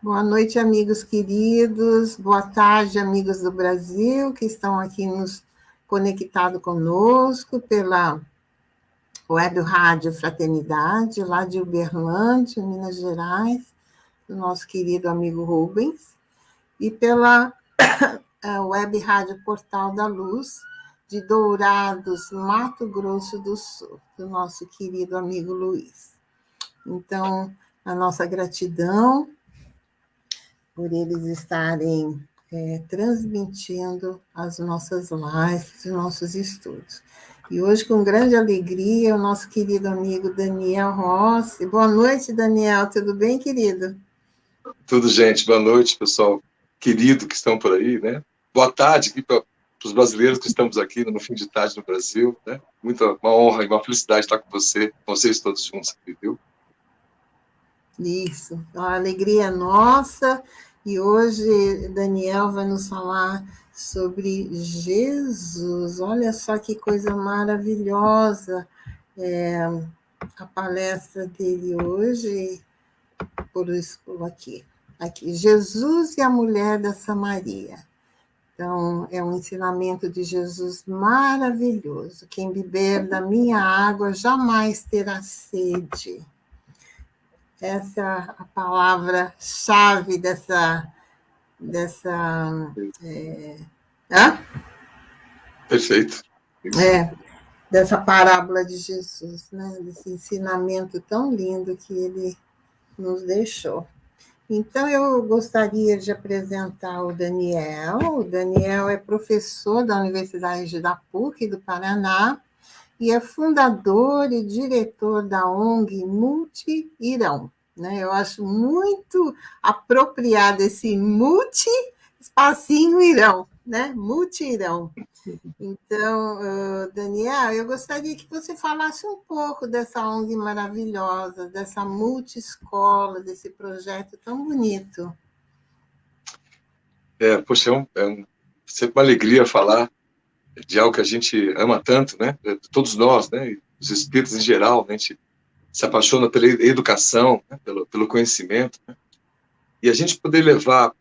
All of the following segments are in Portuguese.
Boa noite, amigos queridos. Boa tarde, amigos do Brasil, que estão aqui nos conectados conosco pela Web Rádio Fraternidade, lá de Uberlândia, Minas Gerais, do nosso querido amigo Rubens, e pela Web Rádio Portal da Luz, de Dourados, Mato Grosso do Sul, do nosso querido amigo Luiz. Então, a nossa gratidão por eles estarem transmitindo as nossas lives, os nossos estudos. E hoje, com grande alegria, o nosso querido amigo Daniel Rossi. Boa noite, Daniel. Tudo bem, querido? Tudo, gente. Boa noite, pessoal querido que estão por aí, né? Boa tarde aqui para os brasileiros que estamos aqui no fim de tarde no Brasil, né? Uma honra e uma felicidade estar com vocês todos juntos aqui, viu? Isso, a alegria é nossa. E hoje Daniel vai nos falar sobre Jesus. Olha só que coisa maravilhosa. A palestra dele hoje, por aqui. Jesus e a mulher da Samaria. Então, é um ensinamento de Jesus maravilhoso. Quem beber da minha água jamais terá sede. Essa é a palavra-chave dessa Perfeito. Dessa parábola de Jesus, né? Desse ensinamento tão lindo que ele nos deixou. Então, eu gostaria de apresentar o Daniel. O Daniel é professor da Universidade da PUC do Paraná e é fundador e diretor da ONG Multi-Irão. Né? Eu acho muito apropriado esse multi-espacinho Irão, né? Multi-Irão. Então, Daniel, eu gostaria que você falasse um pouco dessa ONG maravilhosa, dessa multi-escola, desse projeto tão bonito. Poxa, sempre uma alegria falar de algo que a gente ama tanto, né? Todos nós, né? Os espíritos em geral, né? A gente se apaixona pela educação, né? pelo conhecimento, né? E a gente poder levar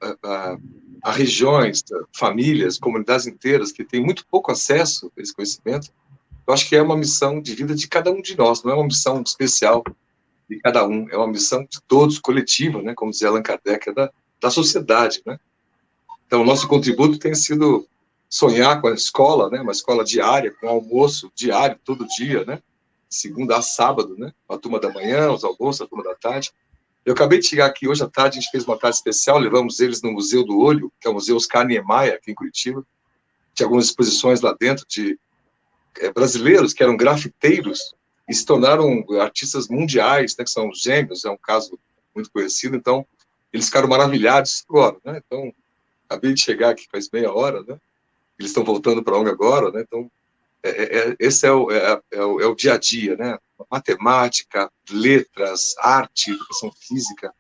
a regiões, famílias, comunidades inteiras que têm muito pouco acesso a esse conhecimento, eu acho que é uma missão de vida de cada um de nós, não é uma missão especial de cada um, é uma missão de todos, coletiva, né? Como dizia Allan Kardec, da sociedade, né? Então, o nosso contributo tem sido sonhar com a escola, né? Uma escola diária, com almoço diário, todo dia, né? Segunda a sábado, né? A turma da manhã, os almoços, a turma da tarde. Eu acabei de chegar aqui hoje à tarde, a gente fez uma tarde especial, levamos eles no Museu do Olho, que é o Museu Oscar Niemeyer, aqui em Curitiba. Tinha algumas exposições lá dentro de brasileiros que eram grafiteiros e se tornaram artistas mundiais, né, que são gêmeos, é um caso muito conhecido. Então, eles ficaram maravilhados agora, né? Então, acabei de chegar aqui faz meia hora, né? Eles estão voltando para a ONG agora, né? Então, esse é o dia a dia, né? Matemática, letras, arte, educação física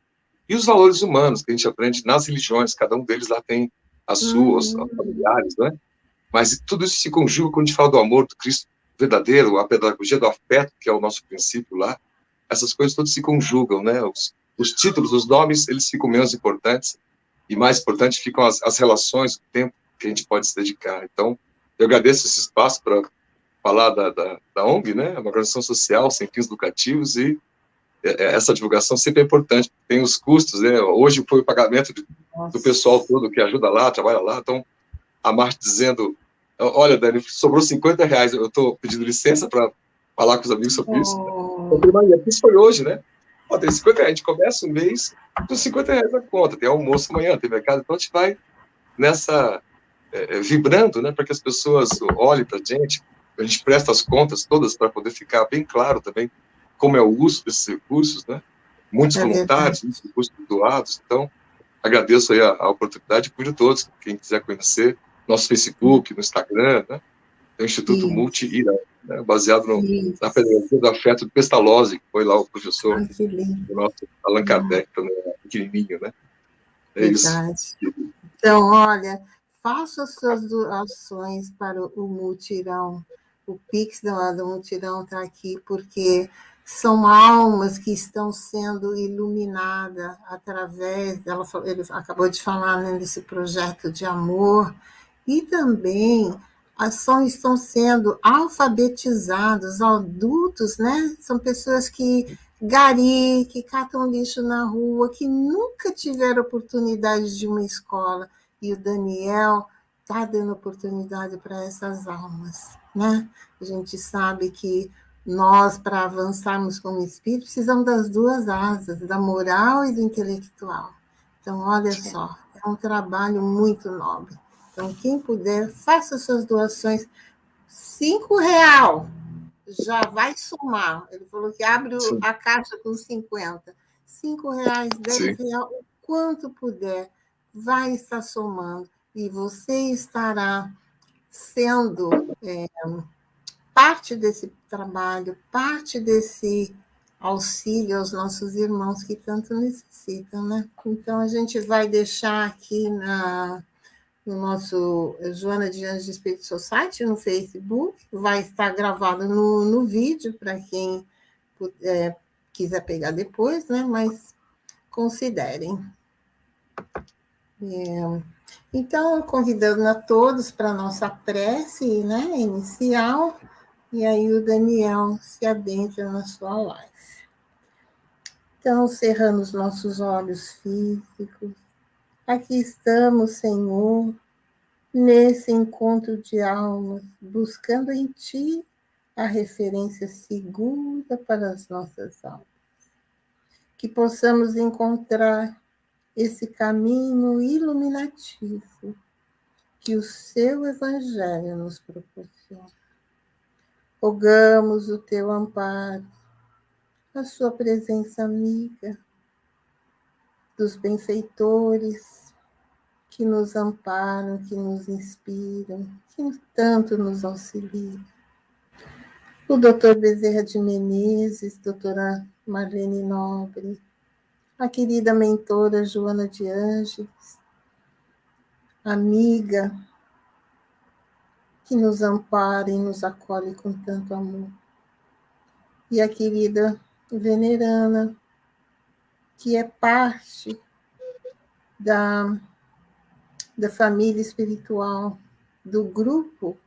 e os valores humanos que a gente aprende nas religiões. Cada um deles lá tem as suas, os familiares, né? Mas tudo isso se conjuga quando a gente fala do amor do Cristo verdadeiro, a pedagogia do afeto, que é o nosso princípio lá. Essas coisas todas se conjugam, né? Os títulos, os nomes, eles ficam menos importantes e mais importante ficam as relações, o tempo que a gente pode se dedicar. Então, eu agradeço esse espaço para falar da ONG, né? É uma organização social sem fins lucrativos e essa divulgação sempre é importante, tem os custos, né? Hoje foi o pagamento do pessoal todo que ajuda lá, trabalha lá. Então, a Marte dizendo, olha, Dani, sobrou R$50, eu estou pedindo licença para falar com os amigos sobre isso. Isso foi hoje, né? Tem R$50, a gente começa o mês com R$50 na conta, tem almoço amanhã, tem mercado, então a gente vai nessa, vibrando, né, para que as pessoas olhem para a gente presta as contas todas para poder ficar bem claro também como é o uso desses recursos, né? Muitos voluntários, muitos recursos doados. Então, agradeço aí a oportunidade, cuido todos, quem quiser conhecer, nosso Facebook, no Instagram, né? É o Instituto Multi-Irão, né? Baseado na pedagogia do afeto de Pestalozzi, que foi lá o professor do nosso Allan Kardec, também pequenininho, né? É verdade. Isso. Então, olha, faça as suas doações para o Multirão. O Pix do Multirão está aqui, porque são almas que estão sendo iluminadas através, ele acabou de falar, né, desse projeto de amor, e também estão sendo alfabetizados, adultos, né? São pessoas que que catam lixo na rua, que nunca tiveram oportunidade de uma escola, e o Daniel está dando oportunidade para essas almas, né? A gente sabe que nós, para avançarmos como espírito, precisamos das duas asas, da moral e do intelectual. Então, olha só, é um trabalho muito nobre. Então, quem puder, faça suas doações. R$ 5 já vai somar. Ele falou que abre a caixa com 50. R$ 5, R$ 10, o quanto puder, vai estar somando. E você estará sendo parte desse trabalho, parte desse auxílio aos nossos irmãos que tanto necessitam, né? Então, a gente vai deixar aqui no nosso Joana de Anjos Espírito Society, no Facebook, vai estar gravado no vídeo, para quem quiser pegar depois, né? Mas considerem. Então, convidando a todos para a nossa prece, né, inicial, e aí o Daniel se adentra na sua live. Então, cerrando os nossos olhos físicos, aqui estamos, Senhor, nesse encontro de almas, buscando em Ti a referência segura para as nossas almas. Que possamos encontrar esse caminho iluminativo que o Seu Evangelho nos proporciona. Rogamos o Teu amparo, a Sua presença amiga, dos benfeitores que nos amparam, que nos inspiram, que tanto nos auxiliam. O Dr. Bezerra de Menezes, doutora Marlene Nobre, a querida mentora Joana de Ângeles, amiga que nos ampara e nos acolhe com tanto amor. E a querida venerana, que é parte da família espiritual, do grupo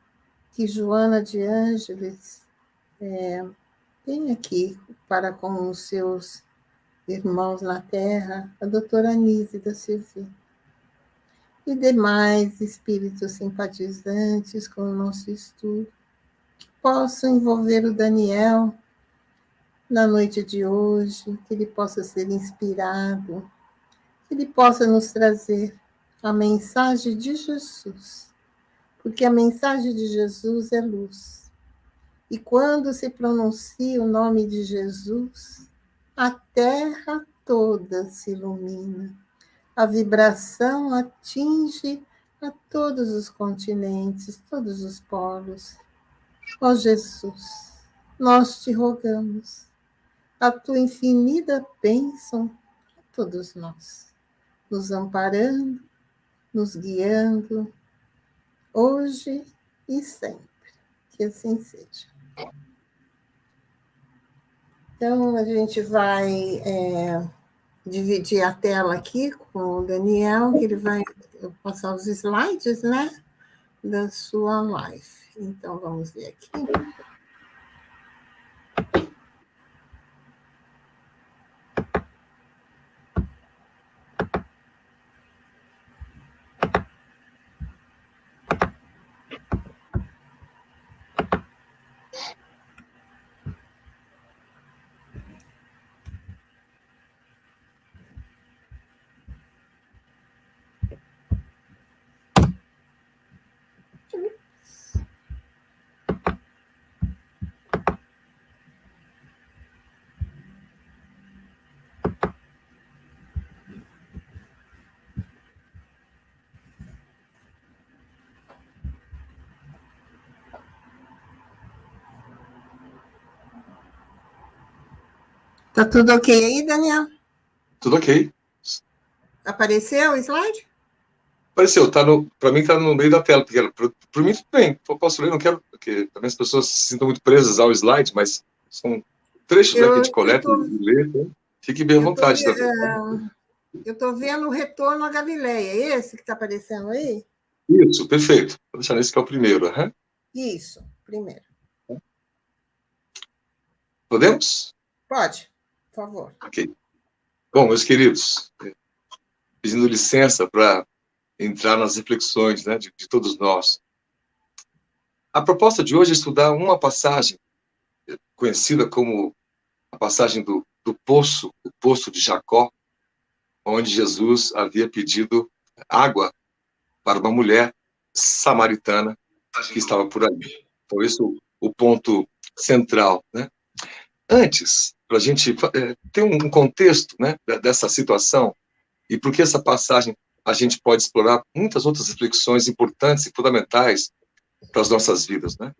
que Joana de Ângeles tem aqui para com os seus irmãos na Terra, a doutora Anise da Silveira, e demais espíritos simpatizantes com o nosso estudo, que possam envolver o Daniel na noite de hoje, que ele possa ser inspirado, que ele possa nos trazer a mensagem de Jesus, porque a mensagem de Jesus é luz. E quando se pronuncia o nome de Jesus, a terra toda se ilumina. A vibração atinge a todos os continentes, todos os polos. Ó Jesus, nós te rogamos a tua infinita bênção a todos nós, nos amparando, nos guiando, hoje e sempre. Que assim seja. Então, a gente vai dividir a tela aqui com o Daniel, que ele vai passar os slides, né, da sua live. Então, vamos ver aqui. Tá tudo ok aí, Daniel? Tudo ok. Apareceu o slide? Apareceu, para mim está no meio da tela, porque para mim tudo bem, eu posso ler, não quero que também as pessoas se sintam muito presas ao slide, mas são trechos, né, que a gente Eu coleta e lê, né? Fique bem à vontade também. eu estou vendo o Retorno à Galileia. É esse que está aparecendo aí? Isso, perfeito. Vou deixar nesse que é o primeiro. Uhum. Isso, primeiro. Podemos? Pode, por favor. Ok. Bom, meus queridos, pedindo licença para entrar nas reflexões, né, de todos nós. A proposta de hoje é estudar uma passagem conhecida como a passagem do poço, o poço de Jacó, onde Jesus havia pedido água para uma mulher samaritana que estava por ali. Então, esse é o ponto central, né? Antes, para a gente ter um contexto, né, dessa situação, e porque essa passagem a gente pode explorar muitas outras reflexões importantes e fundamentais para as nossas vidas, né?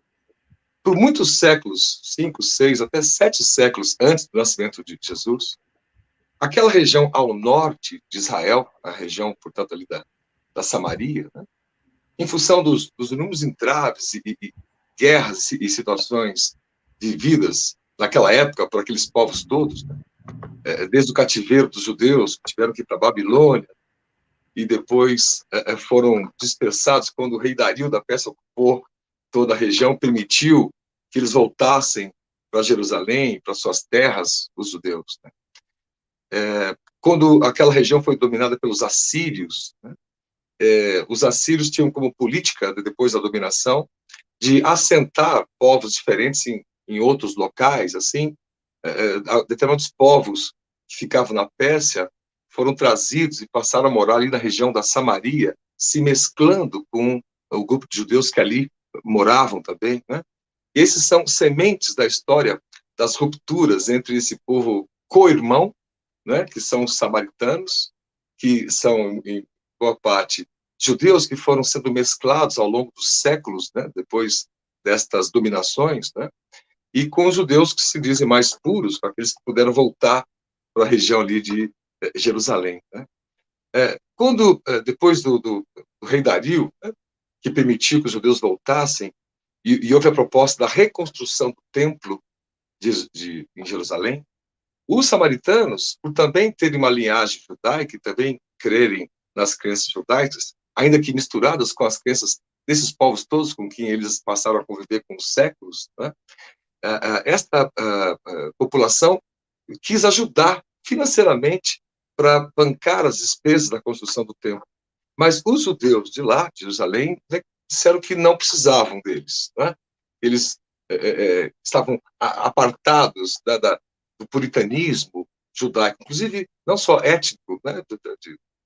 Por muitos séculos, 5, 6, até 7 séculos antes do nascimento de Jesus, aquela região ao norte de Israel, a região, portanto, ali da Samaria, né? Em função dos inúmeros entraves e guerras e situações vividas naquela época por aqueles povos todos, né? Desde o cativeiro dos judeus, que tiveram que ir para a Babilônia, e depois foram dispersados quando o rei Dario da Pérsia ocupou toda a região, permitiu que eles voltassem para Jerusalém, para suas terras, os judeus, né? Quando aquela região foi dominada pelos assírios, né? Os assírios tinham como política, depois da dominação, de assentar povos diferentes em outros locais, assim, determinados povos que ficavam na Pérsia foram trazidos e passaram a morar ali na região da Samaria, se mesclando com o grupo de judeus que ali moravam também, né? E esses são sementes da história das rupturas entre esse povo co-irmão, né, que são os samaritanos, que são, em boa parte, judeus que foram sendo mesclados ao longo dos séculos, né, depois destas dominações, né, e com os judeus que se dizem mais puros, com aqueles que puderam voltar para a região ali de Jerusalém, né. Quando, depois do rei Dario, né, que permitiu que os judeus voltassem, e houve a proposta da reconstrução do templo em Jerusalém, os samaritanos, por também terem uma linhagem judaica e também crerem nas crenças judaicas, ainda que misturadas com as crenças desses povos todos com quem eles passaram a conviver com séculos, né? Esta população quis ajudar financeiramente para bancar as despesas da construção do templo. Mas os judeus de lá, de Jerusalém, né, disseram que não precisavam deles, né? Eles estavam apartados do puritanismo judaico, inclusive não só étnico, né,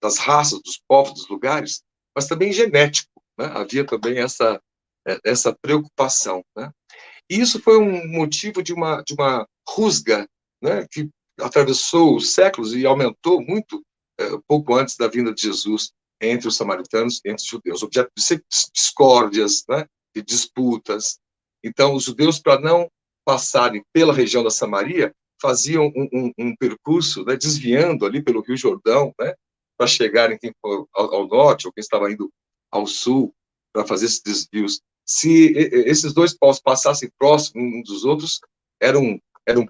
das raças, dos povos, dos lugares, mas também genético, né? Havia também essa preocupação, né? E isso foi um motivo de uma rusga, né, que atravessou os séculos e aumentou muito pouco antes da vinda de Jesus entre os samaritanos e entre os judeus, objeto de discórdias, né, de disputas. Então, os judeus, para não passarem pela região da Samaria, faziam um percurso, né, desviando ali pelo Rio Jordão, né, para chegarem ao norte, ou quem estava indo ao sul, para fazer esses desvios. Se esses dois povos passassem próximos uns dos outros, eram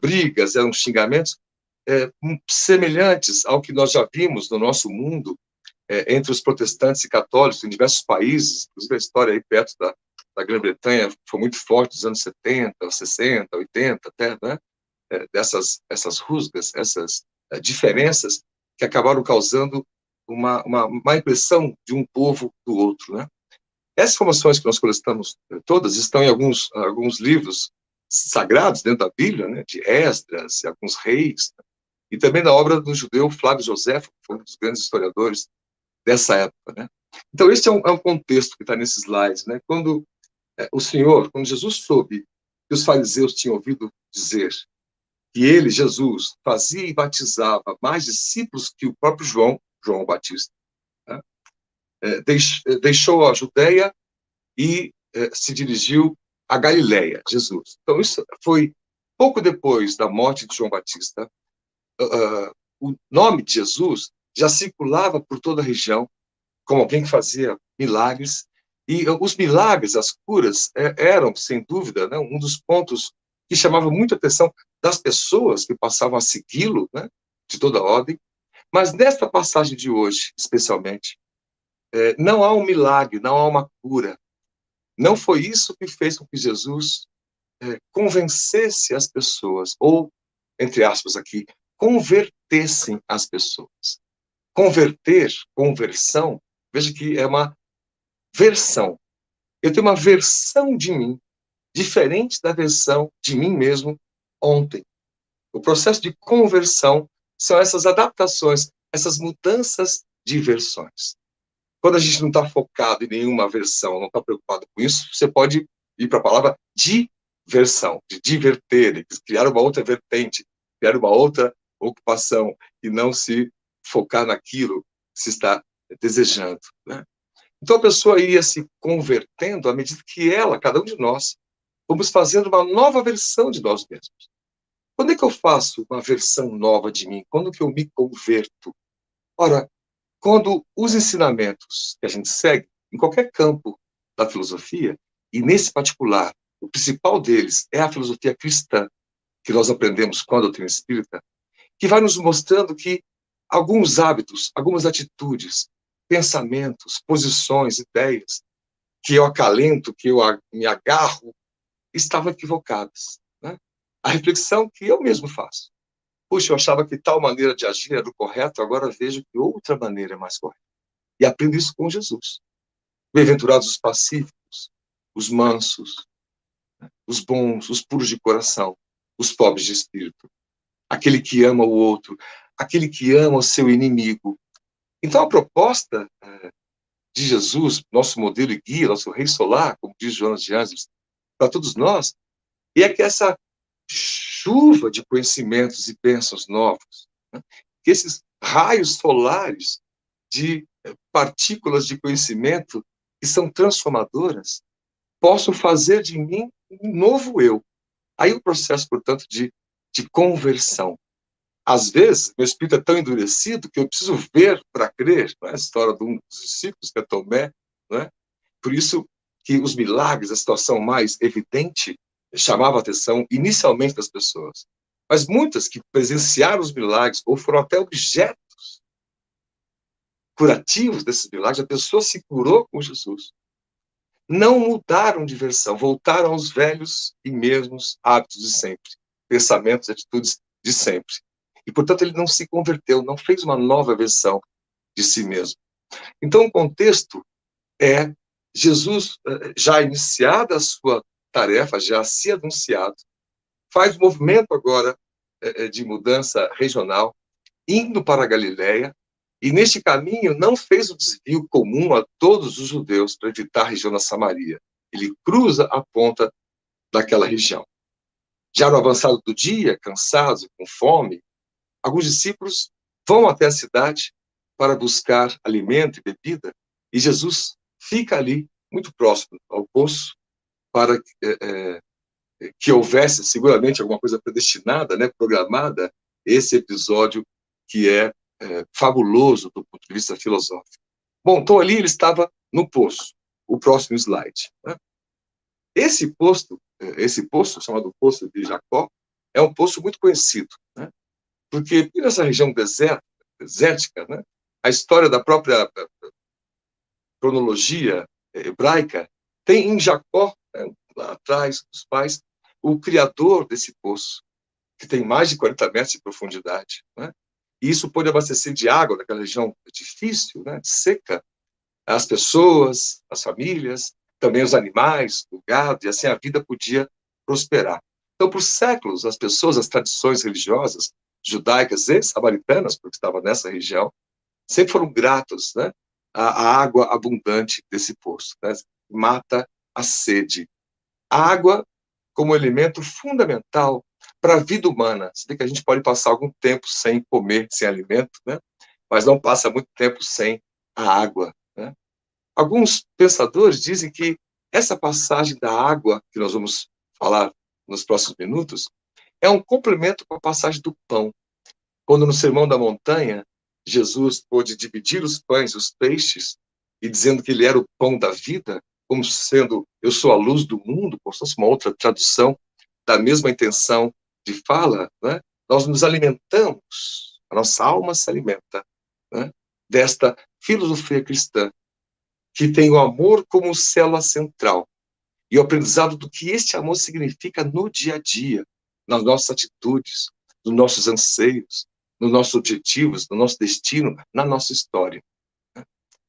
brigas, eram xingamentos semelhantes ao que nós já vimos no nosso mundo, entre os protestantes e católicos em diversos países, inclusive a história aí perto da Grã-Bretanha foi muito forte nos anos 70, 60, 80 até, né? Essas rusgas, essas diferenças que acabaram causando uma má impressão de um povo do outro, né? Essas informações que nós coletamos todas estão em alguns livros sagrados dentro da Bíblia, né, de Esdras, e alguns reis, né, e também na obra do judeu Flávio Josefo, que foi um dos grandes historiadores dessa época, né? Então, esse é um contexto que está nesses slides, né? Quando Jesus soube que os fariseus tinham ouvido dizer que ele, Jesus, fazia e batizava mais discípulos que o próprio João Batista, né? Deixou a Judeia e se dirigiu à Galileia, Jesus. Então, isso foi pouco depois da morte de João Batista. O nome de Jesus já circulava por toda a região, como alguém que fazia milagres, e os milagres, as curas, eram, sem dúvida, né, um dos pontos que chamava muito a atenção das pessoas que passavam a segui-lo, né, de toda ordem. Mas nesta passagem de hoje, especialmente, não há um milagre, não há uma cura. Não foi isso que fez com que Jesus convencesse as pessoas, ou, entre aspas aqui, convertessem as pessoas. Converter, conversão, veja que é uma versão. Eu tenho uma versão de mim, diferente da versão de mim mesmo ontem. O processo de conversão são essas adaptações, essas mudanças de versões. Quando a gente não está focado em nenhuma versão, não está preocupado com isso, você pode ir para a palavra diversão, de diverter, criar uma outra vertente, criar uma outra ocupação e não se focar naquilo que se está desejando, né? Então a pessoa ia se convertendo à medida que ela, cada um de nós, vamos fazendo uma nova versão de nós mesmos. Quando é que eu faço uma versão nova de mim? Quando que eu me converto? Ora, quando os ensinamentos que a gente segue, em qualquer campo da filosofia, e nesse particular, o principal deles é a filosofia cristã, que nós aprendemos com a doutrina espírita, que vai nos mostrando que alguns hábitos, algumas atitudes, pensamentos, posições, ideias, que eu acalento, que eu me agarro, estavam equivocadas, né? A reflexão que eu mesmo faço. Puxa, eu achava que tal maneira de agir era o correto, agora vejo que outra maneira é mais correta. E aprendo isso com Jesus. Bem-aventurados os pacíficos, os mansos, os bons, os puros de coração, os pobres de espírito, aquele que ama o outro, aquele que ama o seu inimigo. Então, a proposta de Jesus, nosso modelo e guia, nosso rei solar, como diz Jonas de Ângeles, para todos nós, é que essa chuva de conhecimentos e bênçãos novos, né, que esses raios solares de partículas de conhecimento que são transformadoras, possam fazer de mim um novo eu. Aí o processo, portanto, de conversão. Às vezes, meu espírito é tão endurecido que eu preciso ver para crer. Não é? A história de um dos discípulos, que é Tomé. Não é? Por isso que os milagres, a situação mais evidente, chamava a atenção inicialmente das pessoas. Mas muitas que presenciaram os milagres, ou foram até objetos curativos desses milagres, a pessoa se curou com Jesus, não mudaram de versão, voltaram aos velhos e mesmos hábitos de sempre, pensamentos e atitudes de sempre. E, portanto, ele não se converteu, não fez uma nova versão de si mesmo. Então, o contexto é Jesus, já iniciada a sua tarefa, já se anunciado, faz um movimento agora de mudança regional, indo para a Galileia, e neste caminho não fez o desvio comum a todos os judeus para evitar a região da Samaria. Ele cruza a ponta daquela região. Já no avançado do dia, cansados e com fome, alguns discípulos vão até a cidade para buscar alimento e bebida, e Jesus fica ali, muito próximo ao poço, para que houvesse seguramente alguma coisa predestinada, né, programada, esse episódio que é fabuloso do ponto de vista filosófico. Bom, então ali ele estava no poço. O próximo slide. Né? Esse poço, chamado Poço de Jacó, é um poço muito conhecido, né? Porque nessa região desértica, né, a história da própria cronologia hebraica tem em Jacó, né, lá atrás dos pais, o criador desse poço, que tem mais de 40 metros de profundidade, né? E isso pode abastecer de água naquela região difícil, né, seca, as pessoas, as famílias, também os animais, o gado, e assim a vida podia prosperar. Então, por séculos, as pessoas, as tradições religiosas, judaicas e samaritanas, porque estavam nessa região, sempre foram gratos, né, à água abundante desse poço, né? Mata a sede. A água como elemento fundamental para a vida humana. Você vê que a gente pode passar algum tempo sem comer, sem alimento, né? Mas não passa muito tempo sem a água, né? Alguns pensadores dizem que essa passagem da água, que nós vamos falar nos próximos minutos, é um complemento com a passagem do pão. Quando no Sermão da Montanha, Jesus pôde dividir os pães e os peixes, e dizendo que ele era o pão da vida, como sendo, eu sou a luz do mundo, como se fosse uma outra tradução da mesma intenção de fala, né, nós nos alimentamos, a nossa alma se alimenta, né, desta filosofia cristã, que tem o amor como célula central, e o aprendizado do que este amor significa no dia a dia, nas nossas atitudes, nos nossos anseios, nos nossos objetivos, no nosso destino, na nossa história.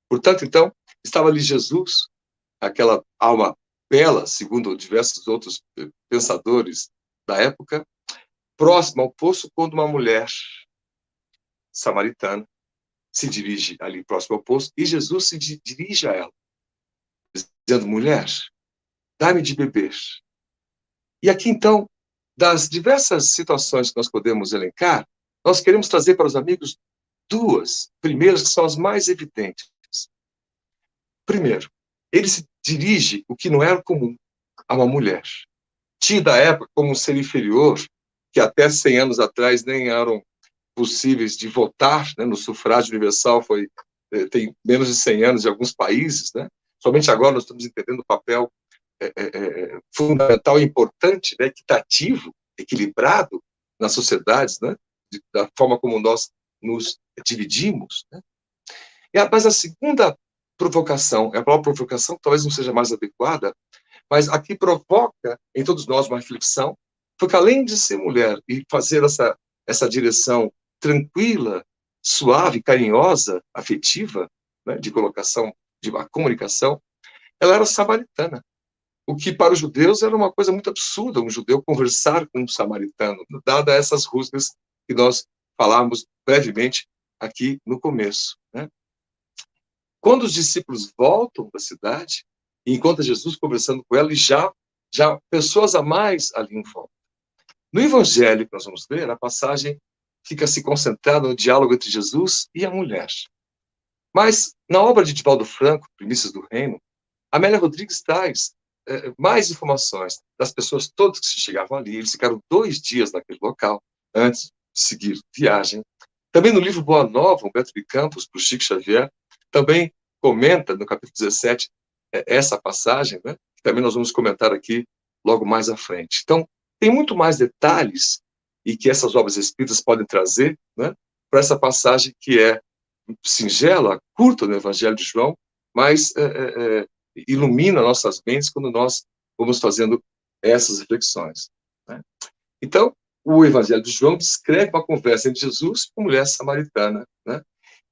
Portanto, então, estava ali Jesus, aquela alma bela, segundo diversos outros pensadores da época, próxima ao poço, quando uma mulher samaritana se dirige ali próximo ao poço, e Jesus se dirige a ela, dizendo: mulher, dá-me de beber. E aqui, então, das diversas situações que nós podemos elencar, nós queremos trazer para os amigos duas primeiras, que são as mais evidentes. Primeiro, ele se dirige, o que não era comum, a uma mulher, tida à época como um ser inferior, que até 100 anos atrás nem eram possíveis de votar, né, no sufrágio universal, tem menos de 100 anos em alguns países, né? Somente agora nós estamos entendendo o papel fundamental e importante, né, equitativo, equilibrado nas sociedades, né, da forma como nós nos dividimos. Né? Mas a segunda provocação, a palavra provocação talvez não seja mais adequada, mas aqui provoca em todos nós uma reflexão, porque além de ser mulher e fazer essa direção tranquila, suave, carinhosa, afetiva, né, de colocação, de uma comunicação, ela era samaritana. O que para os judeus era uma coisa muito absurda, um judeu conversar com um samaritano, dada essas rusgas que nós falamos brevemente aqui no começo. Né? Quando os discípulos voltam da cidade, e encontram Jesus conversando com ela, e já pessoas a mais ali em volta. No Evangelho que nós vamos ler, a passagem fica se concentrada no diálogo entre Jesus e a mulher. Mas, na obra de Divaldo Franco, Primícias do Reino, Amélia Rodrigues traz mais informações das pessoas todas que se chegavam ali. Eles ficaram 2 dias naquele local, antes de seguir viagem. Também no livro Boa Nova, Humberto de Campos, para o Chico Xavier, também comenta, no capítulo 17, essa passagem, né, que também nós vamos comentar aqui logo mais à frente. Então, tem muito mais detalhes e que essas obras espíritas podem trazer, né, para essa passagem que é singela, curta no Evangelho de João, mas ilumina nossas mentes quando nós vamos fazendo essas reflexões. Né? Então, o Evangelho de João descreve uma conversa entre Jesus e uma mulher samaritana, né?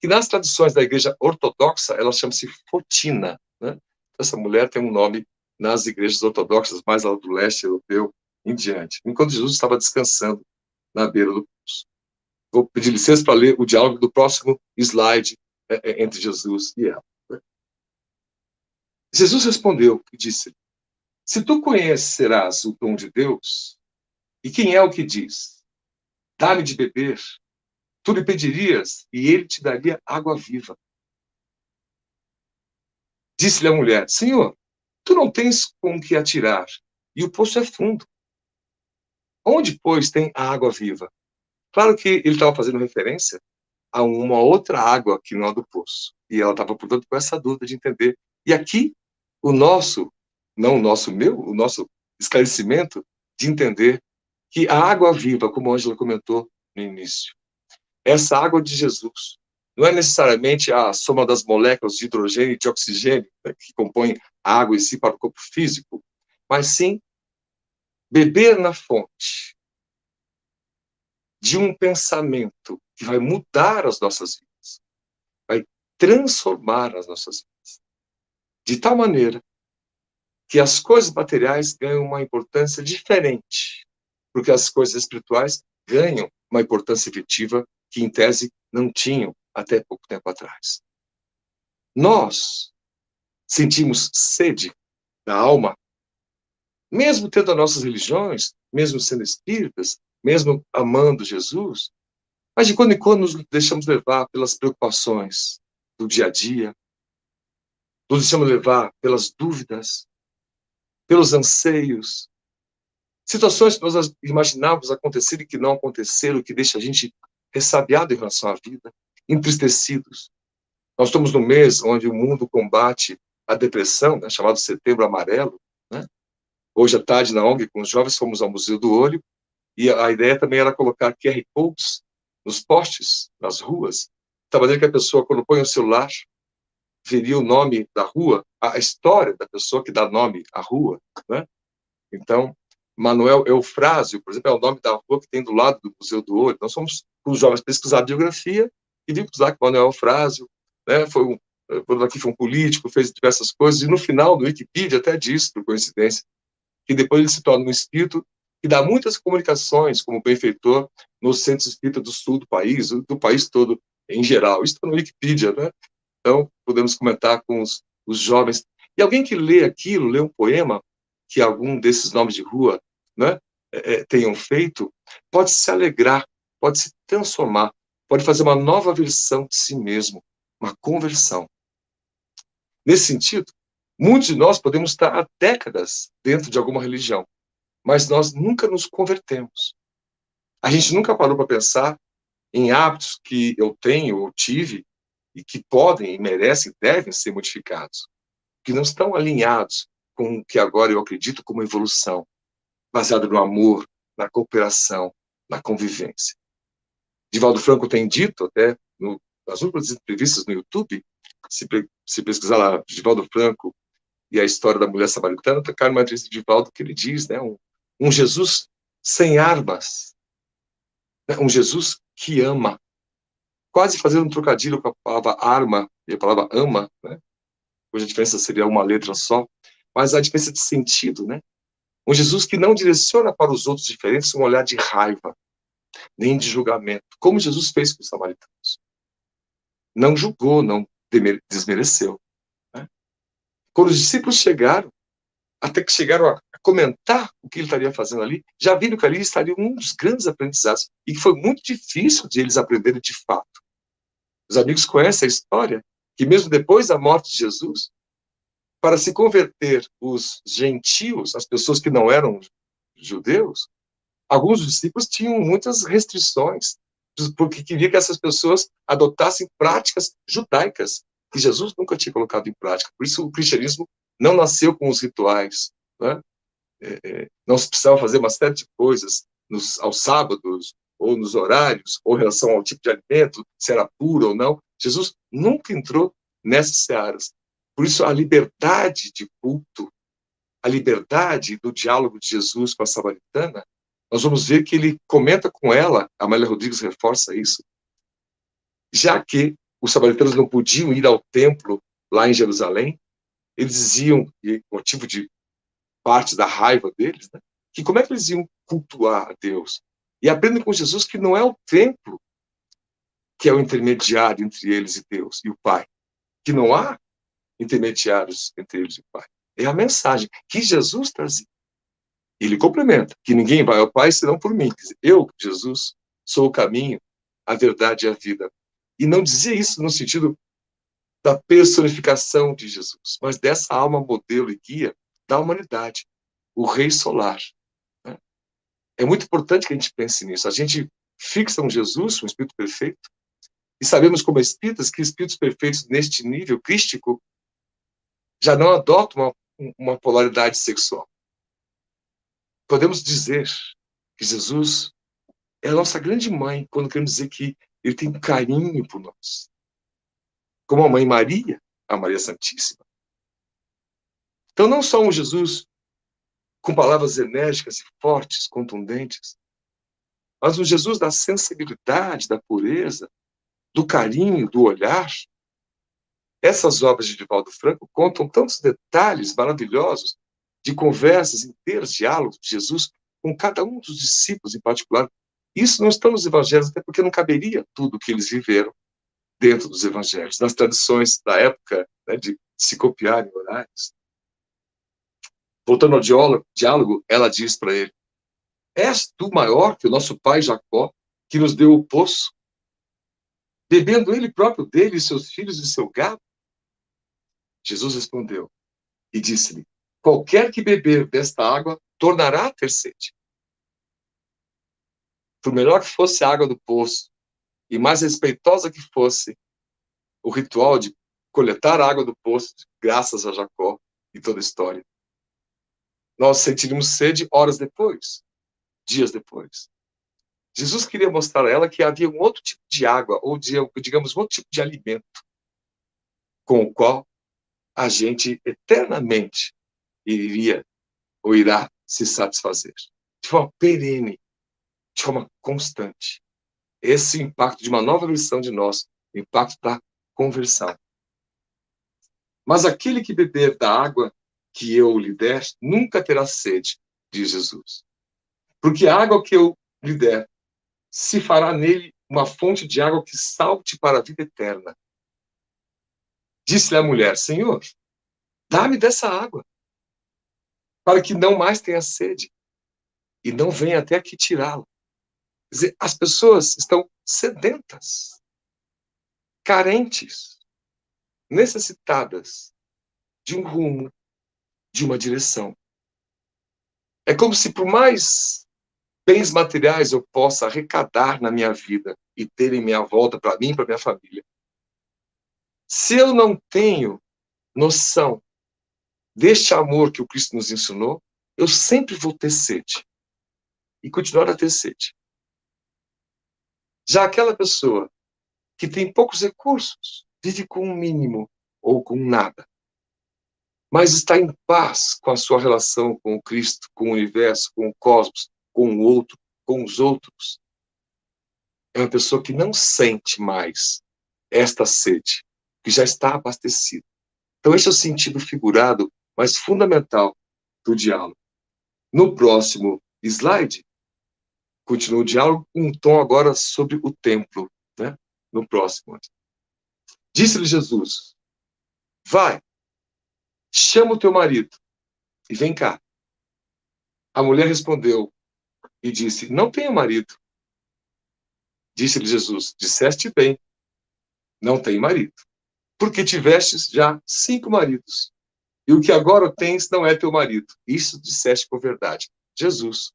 Que nas tradições da Igreja Ortodoxa, ela chama-se Fotina. Né? Essa mulher tem um nome nas igrejas ortodoxas, mais lá do leste europeu em diante, enquanto Jesus estava descansando na beira do poço. Vou pedir licença para ler o diálogo do próximo slide entre Jesus e ela. Jesus respondeu e disse: se tu conhecerás o dom de Deus, e quem é o que diz, dá-me de beber, tu lhe pedirias, e ele te daria água viva. Disse-lhe a mulher: Senhor, tu não tens com que atirar, e o poço é fundo. Onde, pois, tem a água viva? Claro que ele estava fazendo referência a uma outra água que não a do poço. E ela estava, portanto, com essa dúvida de entender. E aqui, o nosso esclarecimento de entender que a água viva, como a Ângela comentou no início, essa água de Jesus, não é necessariamente a soma das moléculas de hidrogênio e de oxigênio, né, que compõem a água em si para o corpo físico, mas sim beber na fonte de um pensamento que vai mudar as nossas vidas, vai transformar as nossas vidas, de tal maneira que as coisas materiais ganham uma importância diferente, porque as coisas espirituais ganham uma importância efetiva que, em tese, não tinham até pouco tempo atrás. Nós sentimos sede da alma, mesmo tendo as nossas religiões, mesmo sendo espíritas, mesmo amando Jesus, mas de quando em quando nos deixamos levar pelas preocupações do dia a dia, nos deixamos levar pelas dúvidas, pelos anseios, situações que nós imaginávamos acontecer e que não aconteceram, que deixa a gente ressabiado em relação à vida, entristecidos. Nós estamos no mês onde o mundo combate a depressão, né, chamado Setembro Amarelo, né? Hoje à tarde, na ONG, com os jovens, fomos ao Museu do Olho, e a ideia também era colocar QR Codes nos postes, nas ruas, de maneira que a pessoa, quando põe o celular, veria o nome da rua, a história da pessoa que dá nome à rua, né? Então, Manuel Eufrásio, por exemplo, é o nome da rua que tem do lado do Museu do Ouro. Nós fomos com os jovens pesquisar a biografia e vimos lá que Manuel Eufrásio, né, foi um político, fez diversas coisas, e no final, no Wikipedia, até diz, por coincidência, que depois ele se torna um espírito que dá muitas comunicações como benfeitor nos centros espíritas do sul do país todo em geral. Isso está no Wikipedia, né? Então, podemos comentar com os jovens. E alguém que lê aquilo, lê um poema que algum desses nomes de rua, né, tenham feito, pode se alegrar, pode se transformar, pode fazer uma nova versão de si mesmo, uma conversão. Nesse sentido, muitos de nós podemos estar há décadas dentro de alguma religião, mas nós nunca nos convertemos. A gente nunca parou para pensar em hábitos que eu tenho ou tive e que podem e merecem, devem ser modificados, que não estão alinhados com o que agora eu acredito como evolução, baseada no amor, na cooperação, na convivência. Divaldo Franco tem dito, até nas últimas entrevistas no YouTube, se pesquisar lá, Divaldo Franco e a história da mulher samaritana, cai numa entrevista de Divaldo que ele diz, né, um Jesus sem armas, né, um Jesus que ama, quase fazendo um trocadilho com a palavra arma e a palavra ama, né, cuja diferença seria uma letra só, mas a diferença de sentido, né? Um Jesus que não direciona para os outros diferentes um olhar de raiva, nem de julgamento, como Jesus fez com os samaritanos. Não julgou, não desmereceu. Né? Quando os discípulos chegaram, até que chegaram a comentar o que ele estaria fazendo ali, já viram que ali estaria um dos grandes aprendizados, e que foi muito difícil de eles aprenderem de fato. Os amigos conhecem a história, que mesmo depois da morte de Jesus, para se converter os gentios, as pessoas que não eram judeus, alguns discípulos tinham muitas restrições, porque queria que essas pessoas adotassem práticas judaicas, que Jesus nunca tinha colocado em prática. Por isso o cristianismo não nasceu com os rituais, né? Não se precisava fazer uma série de coisas aos sábados, ou nos horários, ou em relação ao tipo de alimento, se era puro ou não. Jesus nunca entrou nessas searas. Por isso, a liberdade de culto, a liberdade do diálogo de Jesus com a samaritana, nós vamos ver que ele comenta com ela, a Amélia Rodrigues reforça isso, já que os samaritanos não podiam ir ao templo lá em Jerusalém, eles diziam, e motivo de parte da raiva deles, né, que como é que eles iam cultuar a Deus? E aprendem com Jesus que não é o templo que é o intermediário entre eles e Deus, e o Pai, que não há intermediários entre eles e o Pai. É a mensagem que Jesus trazia. Ele complementa, que ninguém vai ao Pai senão por mim. Eu, Jesus, sou o caminho, a verdade e a vida. E não dizia isso no sentido da personificação de Jesus, mas dessa alma modelo e guia da humanidade, o Rei Solar. Né? É muito importante que a gente pense nisso. A gente fixa um Jesus, um Espírito perfeito, e sabemos como espíritas que espíritos perfeitos neste nível crístico já não adotam uma polaridade sexual. Podemos dizer que Jesus é a nossa grande mãe quando queremos dizer que ele tem um carinho por nós. Como a mãe Maria, a Maria Santíssima. Então, não só um Jesus com palavras enérgicas e fortes, contundentes, mas um Jesus da sensibilidade, da pureza, do carinho, do olhar. Essas obras de Divaldo Franco contam tantos detalhes maravilhosos de conversas inteiras, diálogos de Jesus com cada um dos discípulos em particular. Isso não está nos evangelhos, até porque não caberia tudo o que eles viveram dentro dos evangelhos, nas tradições da época, né, de se copiarem horários. Voltando ao diálogo, ela diz para ele: és tu maior que o nosso pai Jacó, que nos deu o poço, bebendo ele próprio dele, seus filhos e seu gado? Jesus respondeu e disse-lhe: qualquer que beber desta água tornará a ter sede. Por melhor que fosse a água do poço, e mais respeitosa que fosse o ritual de coletar a água do poço, graças a Jacó e toda a história, nós sentiríamos sede horas depois, dias depois. Jesus queria mostrar a ela que havia um outro tipo de água, ou digamos, um outro tipo de alimento, com o qual a gente eternamente iria ou irá se satisfazer. De forma perene, de forma constante. Esse impacto de uma nova versão de nós, o impacto da conversão. Mas aquele que beber da água que eu lhe der, nunca terá sede, diz Jesus. Porque a água que eu lhe der, se fará nele uma fonte de água que salte para a vida eterna. Disse-lhe a mulher, Senhor, dá-me dessa água, para que não mais tenha sede, e não venha até aqui tirá-la. Quer dizer, as pessoas estão sedentas, carentes, necessitadas de um rumo, de uma direção. É como se, por mais bens materiais eu possa arrecadar na minha vida e ter em minha volta para mim e para minha família, se eu não tenho noção deste amor que o Cristo nos ensinou, eu sempre vou ter sede. E continuar a ter sede. Já aquela pessoa que tem poucos recursos, vive com o mínimo ou com nada, mas está em paz com a sua relação com o Cristo, com o universo, com o cosmos, com o outro, com os outros. É uma pessoa que não sente mais esta sede, que já está abastecida. Então, esse é o sentido figurado, mas fundamental do diálogo. No próximo slide, continua o diálogo, um tom agora sobre o templo, né? No próximo. Disse-lhe Jesus, vai, chama o teu marido e vem cá. A mulher respondeu e disse, não tenho marido. Disse-lhe Jesus, disseste bem, não tenho marido, porque tivestes já 5 maridos, e o que agora tens não é teu marido. Isso disseste com verdade. Jesus,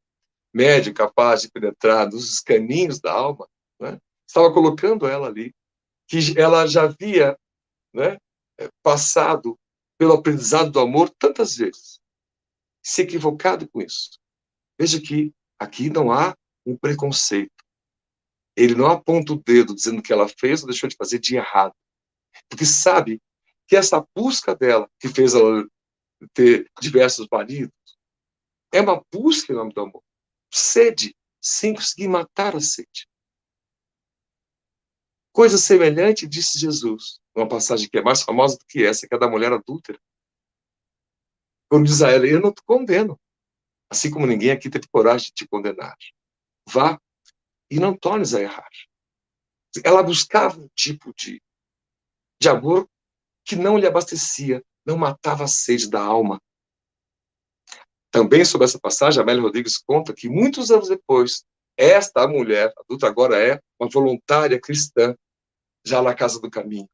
médio, capaz de penetrar nos caminhos da alma, né? Estava colocando ela ali, que ela já havia, né, passado pelo aprendizado do amor tantas vezes, se equivocado com isso. Veja que aqui não há um preconceito. Ele não aponta o dedo dizendo que ela fez ou deixou de fazer de errado. Porque sabe que essa busca dela, que fez ela ter diversos maridos, é uma busca em nome do amor. Sede, sem conseguir matar a sede. Coisa semelhante, disse Jesus, uma passagem que é mais famosa do que essa, que é da mulher adúltera. Quando diz a ela, eu não te condeno, assim como ninguém aqui teve coragem de te condenar. Vá e não tornes a errar. Ela buscava um tipo de amor que não lhe abastecia, não matava a sede da alma. Também sobre essa passagem, a Amélia Rodrigues conta que muitos anos depois, esta mulher adulta agora é uma voluntária cristã, já na Casa do Caminho.